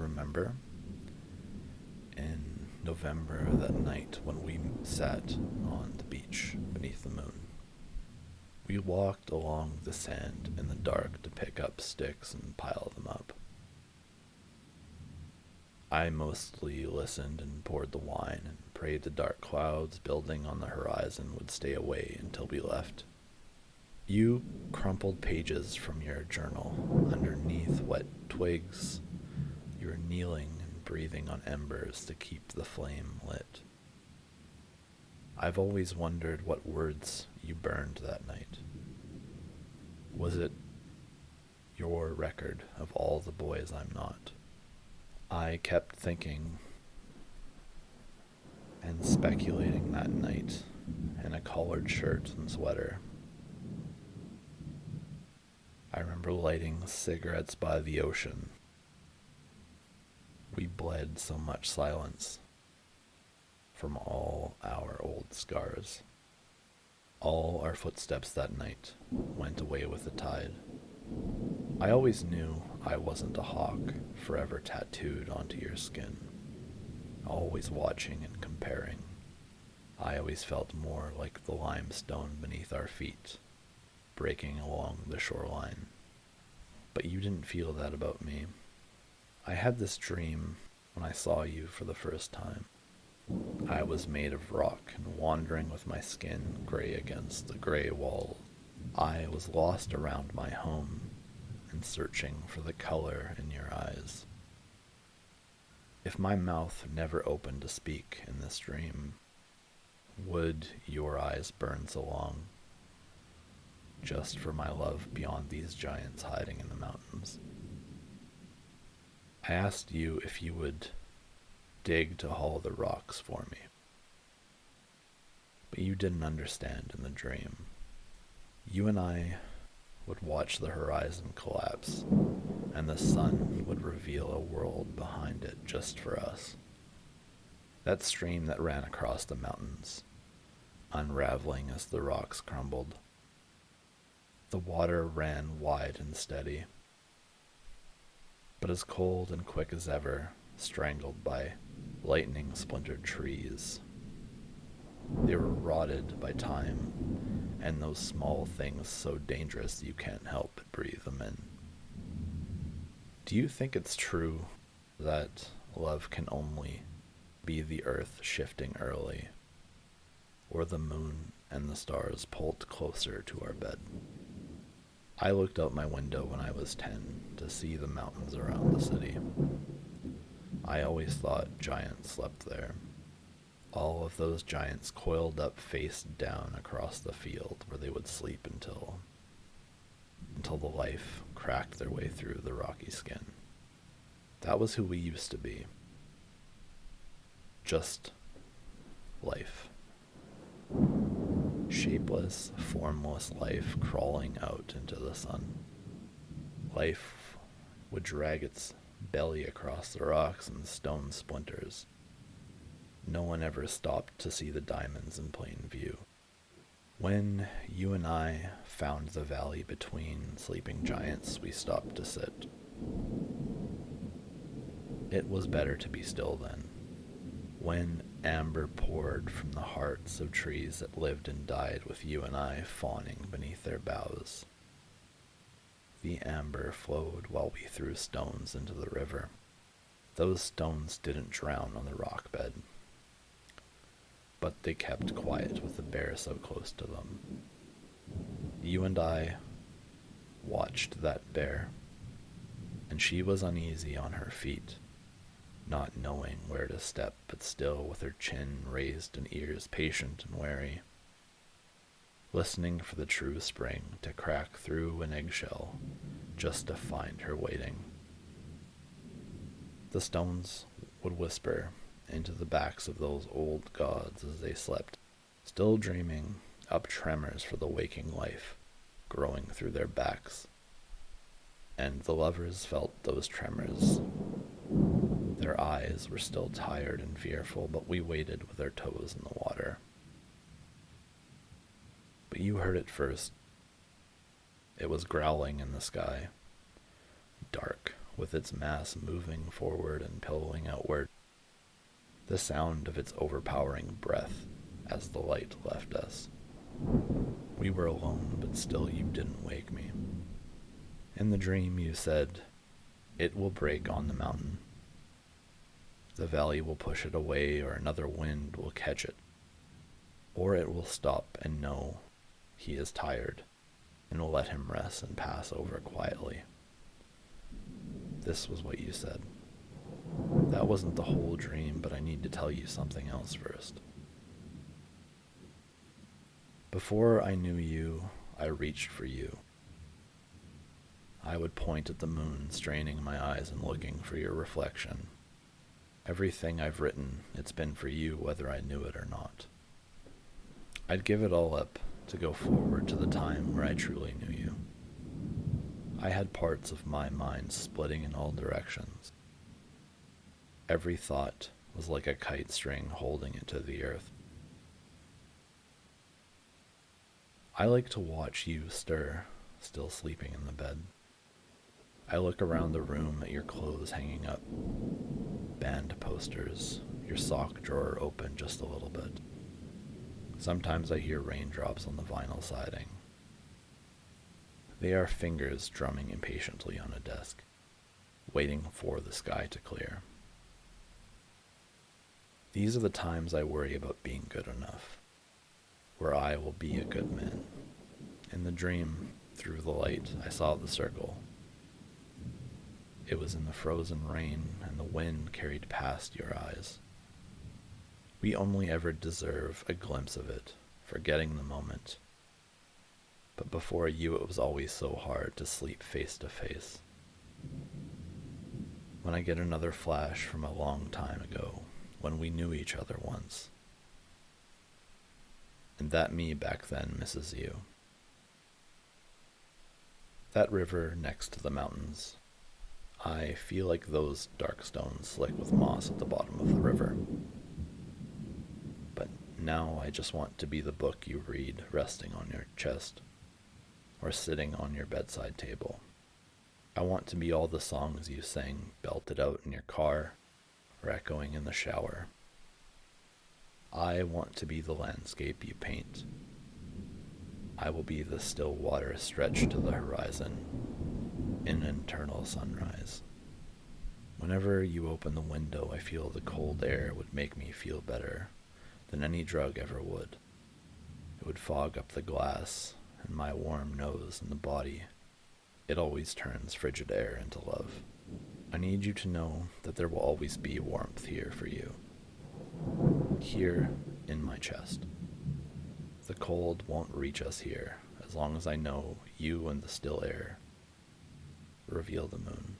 remember in November, that night when we sat on the beach beneath the moon. We walked along the sand in the dark to pick up sticks and pile them up. I mostly listened and poured the wine and prayed the dark clouds building on the horizon would stay away until we left. You crumpled pages from your journal underneath wet twigs. You were kneeling and breathing on embers to keep the flame lit. I've always wondered what words you burned that night. Was it your record of all the boys I'm not? I kept thinking and speculating that night in a collared shirt and sweater. I remember lighting cigarettes by the ocean. We bled so much silence from all our old scars. All our footsteps that night went away with the tide. I always knew I wasn't a hawk forever tattooed onto your skin, always watching and comparing. I always felt more like the limestone beneath our feet, breaking along the shoreline. But you didn't feel that about me. I had this dream when I saw you for the first time. I was made of rock and wandering with my skin gray against the gray wall. I was lost around my home and searching for the color in your eyes. If my mouth never opened to speak in this dream, would your eyes burn so long, just for my love beyond these giants hiding in the mountains? I asked you if you would dig to haul the rocks for me, but you didn't understand in the dream. You and I would watch the horizon collapse, and the sun would reveal a world behind it just for us. That stream that ran across the mountains, unraveling as the rocks crumbled. The water ran wide and steady, but as cold and quick as ever, strangled by lightning-splintered trees. They were rotted by time, and those small things so dangerous you can't help but breathe them in. Do you think it's true that love can only be the earth shifting early, or the moon and the stars pulled closer to our bed? I looked out my window when I was 10 to see the mountains around the city. I always thought giants slept there. All of those giants coiled up face down across the field where they would sleep until the life cracked their way through the rocky skin. That was who we used to be. Just life. Shapeless, formless life crawling out into the sun. Life would drag its belly across the rocks and stone splinters. No one ever stopped to see the diamonds in plain view. When you and I found the valley between sleeping giants, we stopped to sit. It was better to be still then. When amber poured from the hearts of trees that lived and died with you and I fawning beneath their boughs. The amber flowed while we threw stones into the river. Those stones didn't drown on the rock bed, but they kept quiet with the bear so close to them. You and I watched that bear, and she was uneasy on her feet, not knowing where to step, but still with her chin raised and ears patient and wary, listening for the true spring to crack through an eggshell just to find her waiting. The stones would whisper into the backs of those old gods as they slept, still dreaming up tremors for the waking life growing through their backs. And the lovers felt those tremors. Their eyes were still tired and fearful, but we waited with our toes in the water. But you heard it first. It was growling in the sky, dark, with its mass moving forward and pillowing outward, the sound of its overpowering breath as the light left us. We were alone, but still you didn't wake me. In the dream you said, "It will break on the mountain. The valley will push it away, or another wind will catch it. Or it will stop and know he is tired, and will let him rest and pass over quietly." This was what you said. That wasn't the whole dream, but I need to tell you something else first. Before I knew you, I reached for you. I would point at the moon, straining my eyes and looking for your reflection. Everything I've written, it's been for you whether I knew it or not. I'd give it all up to go forward to the time where I truly knew you. I had parts of my mind splitting in all directions. Every thought was like a kite string holding it to the earth. I like to watch you stir, still sleeping in the bed. I look around the room at your clothes hanging up, band posters, your sock drawer open just a little bit. Sometimes I hear raindrops on the vinyl siding. They are fingers drumming impatiently on a desk, waiting for the sky to clear. These are the times I worry about being good enough, where I will be a good man. In the dream, through the light, I saw the circle. It was in the frozen rain, and the wind carried past your eyes. We only ever deserve a glimpse of it, forgetting the moment. But before you, it was always so hard to sleep face to face. When I get another flash from a long time ago, when we knew each other once, and that me back then misses you. That river next to the mountains, I feel like those dark stones slick with moss at the bottom of the river. But now I just want to be the book you read resting on your chest, or sitting on your bedside table. I want to be all the songs you sang belted out in your car, or echoing in the shower. I want to be the landscape you paint. I will be the still water stretched to the horizon in an eternal sunrise. Whenever you open the window, I feel the cold air would make me feel better than any drug ever would. It would fog up the glass, and my warm nose and the body. It always turns frigid air into love. I need you to know that there will always be warmth here for you. Here in my chest. The cold won't reach us here as long as I know you and the still air reveal the moon.